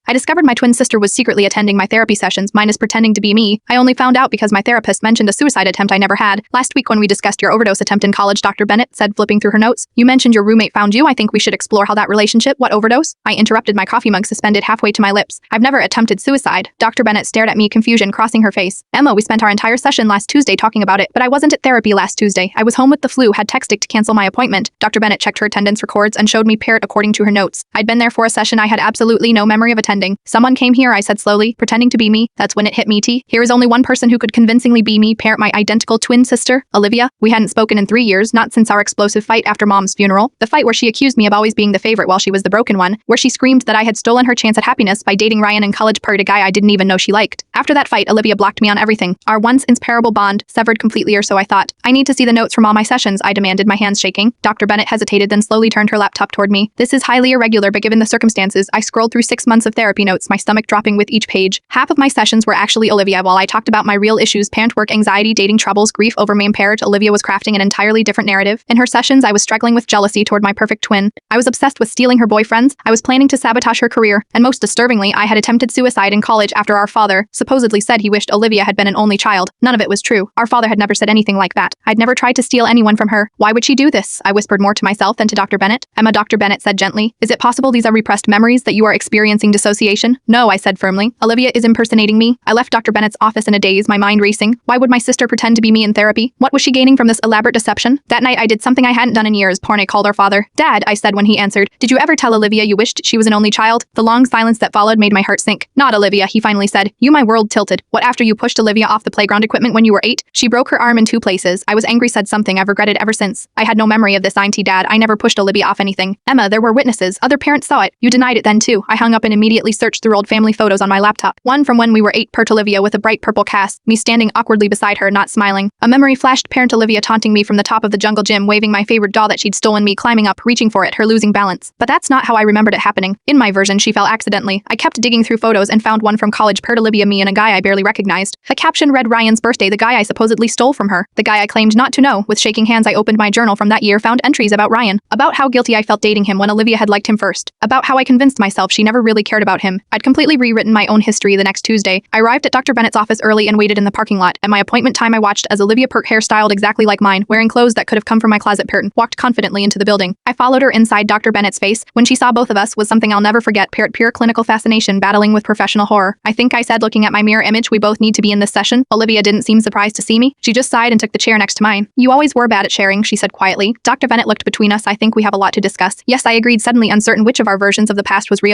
I discovered my twin sister was secretly attending my therapy sessions, minus pretending to be me. I only found out because my therapist mentioned a suicide attempt I never had. Last week when we discussed your overdose attempt in college, Dr. Bennett said, flipping through her notes, you mentioned your roommate found you. I think we should explore how that relationship, what overdose? I interrupted, my coffee mug suspended halfway to my lips. I've never attempted suicide. Dr. Bennett stared at me, confusion crossing her face. Emma, we spent our entire session last Tuesday talking about it, but I wasn't at therapy last Tuesday. I was home with the flu, had texted to cancel my appointment. Dr. Bennett checked her attendance records and showed me Parrot according to her notes. I'd been there for a session I had absolutely no memory of attending. Someone came here, I said slowly, pretending to be me. That's when it hit me. Here is only one person who could convincingly be me, Parrot, my identical twin sister, Olivia. We hadn't spoken in 3 years, not since our explosive fight after Mom's funeral. The fight where she accused me of always being the favorite while she was the broken one, where she screamed that I had stolen her chance at happiness by dating Ryan in college, a guy I didn't even know she liked. After that fight, Olivia blocked me on everything. Our once inseparable bond severed completely, or so I thought. I need to see the notes from all my sessions, I demanded, my hands shaking. Dr. Bennett hesitated, then slowly turned her laptop toward me. This is highly irregular, but given the circumstances, I scrolled through 6 months of therapy notes, my stomach dropping with each page. Half of my sessions were actually Olivia, while I talked about my real issues, parent work, anxiety, dating troubles, grief over me and Parrot. Olivia was crafting an entirely different narrative. In her sessions, I was struggling with jealousy toward my perfect twin. I was obsessed with stealing her boyfriends. I was planning to sabotage her career. And most disturbingly, I had attempted suicide in college after our father supposedly said he wished Olivia had been an only child. None of it was true. Our father had never said anything like that. I'd never tried to steal anyone from her. Why would she do this? I whispered, more to myself than to Dr. Bennett. Emma, Dr. Bennett said gently. Is it possible these are repressed memories, that you are experiencing dissociation? No, I said firmly. Olivia is impersonating me. I left Dr. Bennett's office in a daze, my mind racing. Why would my sister pretend to be me in therapy? What was she gaining from this elaborate deception? That night I did something I hadn't done in years. Porne called our father. Dad, I said when he answered. Did you ever tell Olivia you wished she was an only child? The long silence that followed made my heart sink. Not Olivia, he finally said. You, my world tilted. What, after you pushed Olivia off the playground equipment when you were 8? She broke her arm in 2 places. I was angry, said something I've regretted ever since. I had no memory of this, auntie, Dad. I never pushed Olivia off anything. Emma, there were witnesses. Other parents saw it. You denied it then too. I hung up and immediately searched through old family photos on my laptop. One from when we were 8, pert Olivia with a bright purple cast, me standing awkwardly beside her, not smiling. A memory flashed, parent Olivia taunting me from the top of the jungle gym, waving my favorite doll that she'd stolen, me climbing up, reaching for it, her losing balance. But that's not how I remembered it happening. In my version, she fell accidentally. I kept digging through photos and found one from college, pert Olivia, me and a guy I barely recognized. The caption read Ryan's birthday, the guy I supposedly stole from her. The guy I claimed not to know. With shaking hands, I opened my journal from that year, found entries about Ryan, about how guilty I felt dating him when Olivia had liked him first, about how I convinced myself she never really cared about him. I'd completely rewritten my own history. The next Tuesday, I arrived at Dr. Bennett's office early and waited in the parking lot. At my appointment time, I watched as Olivia, Pert, hairstyled exactly like mine, wearing clothes that could have come from my closet, Parrot, walked confidently into the building. I followed her inside. Dr. Bennett's face, when she saw both of us, was something I'll never forget. Parrot, pure clinical fascination battling with professional horror. I think I said, looking at my mirror image, we both need to be in this session. Olivia didn't seem surprised to see me. She just sighed and took the chair next to mine. You always were bad at sharing, she said quietly. Dr. Bennett looked between us. I think we have a lot to discuss. Yes, I agreed, suddenly uncertain which of our versions of the past was real.